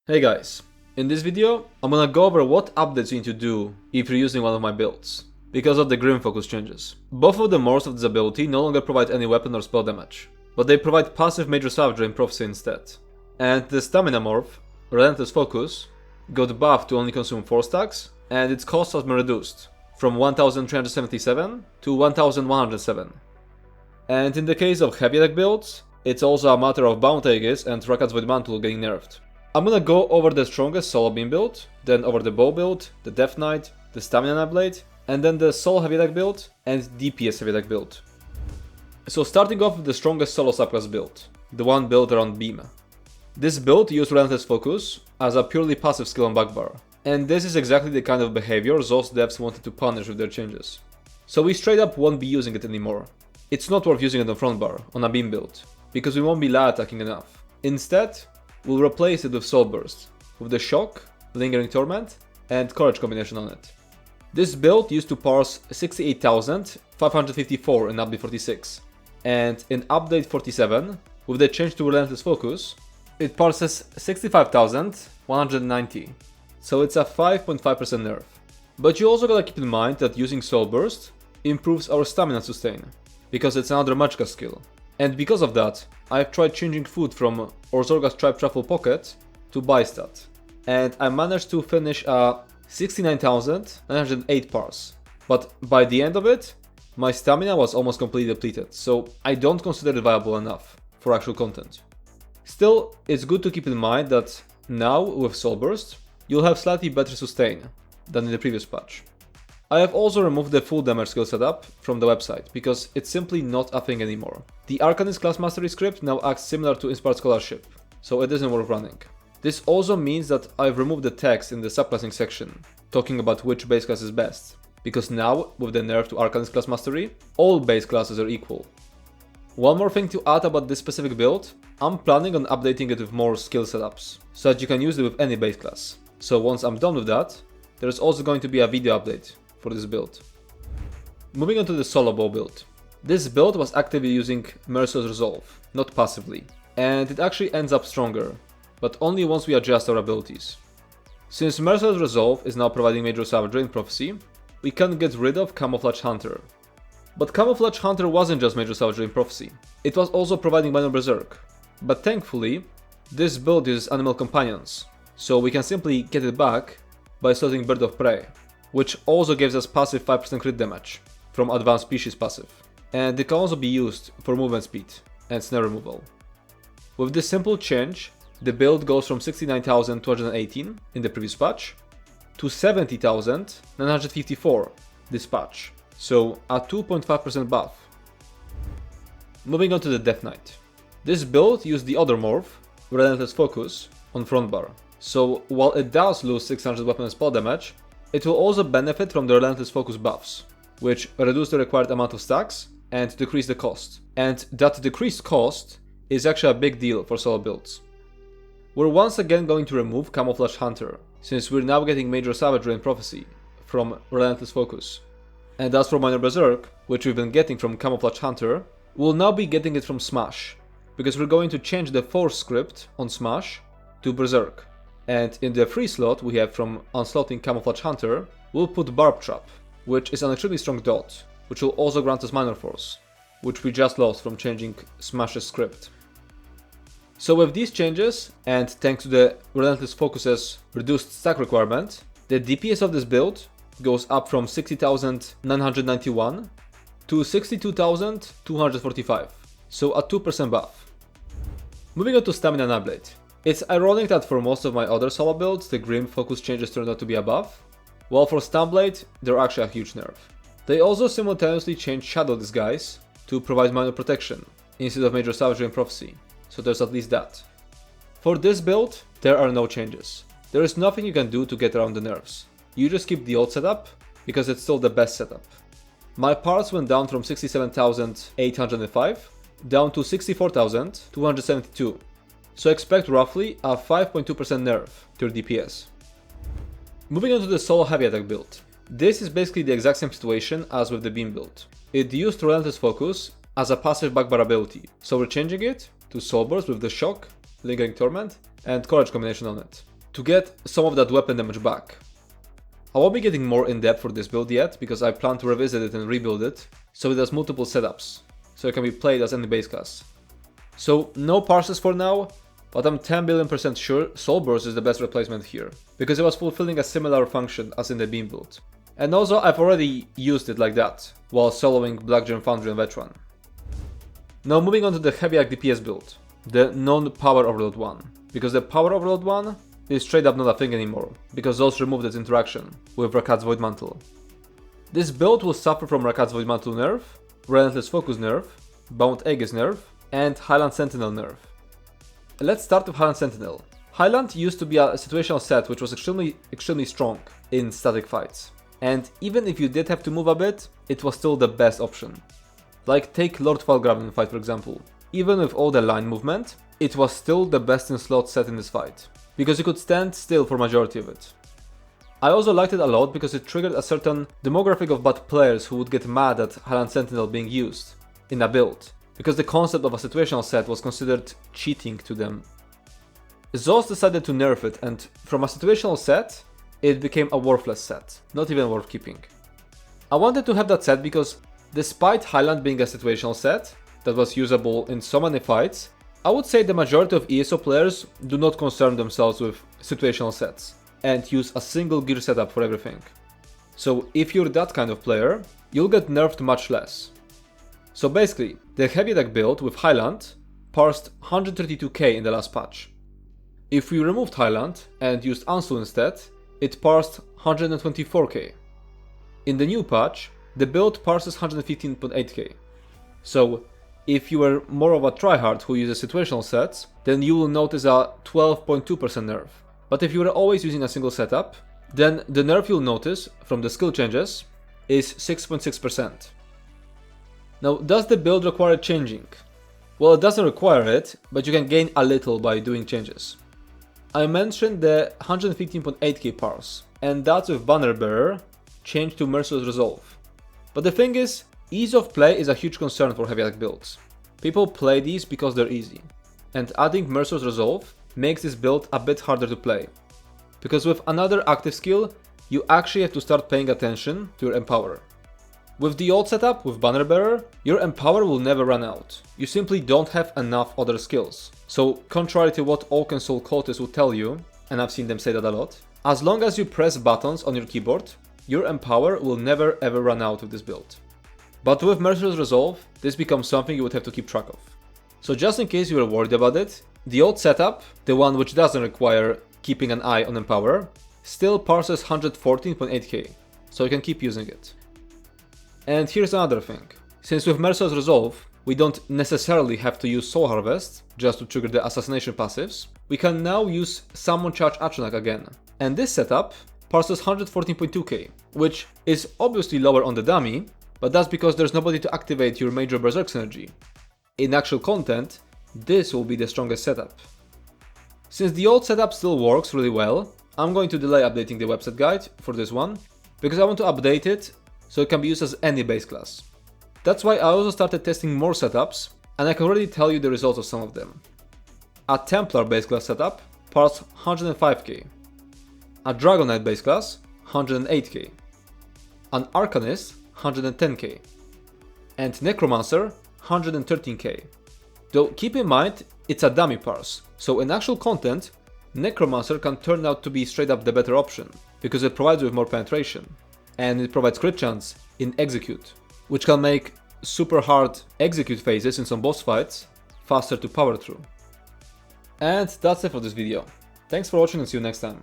Hey guys, in this video I'm gonna go over what updates you need to do if you're using one of my builds, because of the Grim Focus changes. Both of the morphs of this ability no longer provide any weapon or spell damage, but they provide passive Major Savagery and Prophecy instead. And the Stamina morph, Relentless Focus, got buffed to only consume 4 stacks, and its cost has been reduced from 1377 to 1107. And in the case of heavy attack builds, it's also a matter of Bound Aegis and Rakat's Void Mantle getting nerfed. I'm gonna go over the strongest solo beam build, then over the bow build, the Death Knight, the Stamina Nightblade, and then the solo heavy attack build and DPS heavy attack build. So starting off with the strongest solo subclass build, the one built around beam. This build used Relentless Focus as a purely passive skill on backbar, and this is exactly the kind of behavior Zos devs wanted to punish with their changes. So we straight up won't be using it anymore. It's not worth using it on frontbar, on a beam build, because we won't be LA attacking enough. Instead, we'll replace it with Soul Burst, with the Shock, Lingering Torment, and Courage combination on it. This build used to parse 68,554 in update 46, and in update 47, with the change to Relentless Focus, it parses 65,190, so it's a 5.5% nerf. But you also gotta keep in mind that using Soul Burst improves our stamina sustain, because it's another Magicka skill. And because of that, I've tried changing food from Orzorga's Tribe Truffle Pocket to Bystat, and I managed to finish a 69,908 parse. But by the end of it, my stamina was almost completely depleted, so I don't consider it viable enough for actual content. Still, it's good to keep in mind that now with Soul Burst, you'll have slightly better sustain than in the previous patch. I have also removed the full damage skill setup from the website, because it's simply not a thing anymore. The Arcanist class mastery script now acts similar to Inspired Scholarship, so it isn't worth running. This also means that I've removed the text in the subclassing section, talking about which base class is best, because now, with the nerf to Arcanist class mastery, all base classes are equal. One more thing to add about this specific build, I'm planning on updating it with more skill setups, so that you can use it with any base class. So once I'm done with that, there's also going to be a video update for this build. Moving on to the solo bow build. This build was actively using Merciless Resolve, not passively, and it actually ends up stronger, but only once we adjust our abilities. Since Merciless Resolve is now providing Major Savagery and Prophecy, we can get rid of Camouflage Hunter. But Camouflage Hunter wasn't just Major Savagery and Prophecy, it was also providing Minor Berserk. But thankfully, this build uses Animal Companions, so we can simply get it back by slotting Bird of Prey, which also gives us passive 5% crit damage from Advanced Species passive, and it can also be used for movement speed and snare removal. With this simple change, the build goes from 69,218 in the previous patch to 70,954 this patch, so a 2.5% buff. Moving on to the Death Knight. This build used the other morph, Relentless Focus, on frontbar, so while it does lose 600 weapon and spell damage, it will also benefit from the Relentless Focus buffs, which reduce the required amount of stacks and decrease the cost. And that decreased cost is actually a big deal for solo builds. We're once again going to remove Camouflage Hunter, since we're now getting Major Savagery and Prophecy from Relentless Focus. And as for Minor Berserk, which we've been getting from Camouflage Hunter, we'll now be getting it from Smash, because we're going to change the Force script on Smash to Berserk. And in the free slot we have from unslotting Camouflage Hunter, we'll put Barb Trap, which is an extremely strong dot, which will also grant us Minor Force, which we just lost from changing Smash's script. So with these changes, and thanks to the Relentless Focus's reduced stack requirement, the DPS of this build goes up from 60,991 to 62,245, so a 2% buff. Moving on to Stamina Nightblade. It's ironic that for most of my other solo builds, the Grim Focus changes turned out to be a buff, while for Stamblade, they're actually a huge nerf. They also simultaneously changed Shadow Disguise to provide minor protection, instead of Major Savagery and Prophecy, so there's at least that. For this build, there are no changes. There is nothing you can do to get around the nerfs. You just keep the old setup, because it's still the best setup. My parts went down from 67,805 down to 64,272. So expect roughly a 5.2% nerf to your DPS. Moving on to the solo heavy attack build. This is basically the exact same situation as with the beam build. It used Relentless Focus as a passive backbar ability, so we're changing it to Soul Burst with the Shock, Lingering Torment, and Courage combination on it. to get some of that weapon damage back. I won't be getting more in depth for this build yet, because I plan to revisit it and rebuild it, so it has multiple setups, so it can be played as any base class. So no parses for now, but I'm 10 billion% sure Soul Burst is the best replacement here, because it was fulfilling a similar function as in the Beam build. And also I've already used it like that, while soloing Black Gem Foundry and Veteran. Now moving on to the heavy ag DPS build, the non-Power Overload one, because the Power Overload one is straight up not a thing anymore, because those removed its interaction with Rakat's Void Mantle. This build will suffer from Rakat's Void Mantle nerf, Relentless Focus nerf, Bound Aegis nerf, and Highland Sentinel nerf. Let's start with Highland Sentinel. Highland used to be a situational set which was extremely strong in static fights, and even if you did have to move a bit, it was still the best option. Like take Lord Falgraven fight for example. Even with all the line movement, it was still the best in slot set in this fight, because you could stand still for majority of it. I also liked it a lot because it triggered a certain demographic of bad players who would get mad at Highland Sentinel being used in a build, because the concept of a situational set was considered cheating to them. Zos decided to nerf it, and from a situational set, it became a worthless set, not even worth keeping. I wanted to have that set because despite Highland being a situational set that was usable in so many fights, I would say the majority of ESO players do not concern themselves with situational sets and use a single gear setup for everything. So if you're that kind of player, you'll get nerfed much less. So basically, the heavy attack build with Highland parsed 132k in the last patch. If we removed Highland and used Ansu instead, it parsed 124k. In the new patch, the build parses 115.8k. So if you were more of a tryhard who uses situational sets, then you will notice a 12.2% nerf. But if you were always using a single setup, then the nerf you'll notice from the skill changes is 6.6%. Now, does the build require changing? Well, it doesn't require it, but you can gain a little by doing changes. I mentioned the 115.8k parse, and that's with Banner Bearer changed to Merciless Resolve. But the thing is, ease of play is a huge concern for heavy attack builds. People play these because they're easy, and adding Merciless Resolve makes this build a bit harder to play. Because with another active skill, you actually have to start paying attention to your Empower. With the old setup, with Banner Bearer, your Empower will never run out. You simply don't have enough other skills. So, contrary to what Oak and Soul cultists will tell you, and I've seen them say that a lot, as long as you press buttons on your keyboard, your Empower will never ever run out with this build. But with Merciless Resolve, this becomes something you would have to keep track of. So just in case you were worried about it, the old setup, the one which doesn't require keeping an eye on Empower, still parses 114.8k, so you can keep using it. And here's another thing. Since with Merciless Resolve, we don't necessarily have to use Soul Harvest just to trigger the assassination passives, we can now use Summon Charge Atronach again. And this setup parses 114.2k, which is obviously lower on the dummy, but that's because there's nobody to activate your major Berserk synergy. In actual content, this will be the strongest setup. Since the old setup still works really well, I'm going to delay updating the website guide for this one, because I want to update it so it can be used as any base class. That's why I also started testing more setups, and I can already tell you the results of some of them. A Templar base class setup parses 105k, a dragonknight base class 108k, an arcanist 110k, and necromancer 113k. Though keep in mind, it's a dummy parse, so in actual content, necromancer can turn out to be straight up the better option, because it provides you with more penetration, and it provides crit chance in execute, which can make super hard execute phases in some boss fights faster to power through. And that's it for this video. Thanks for watching and see you next time.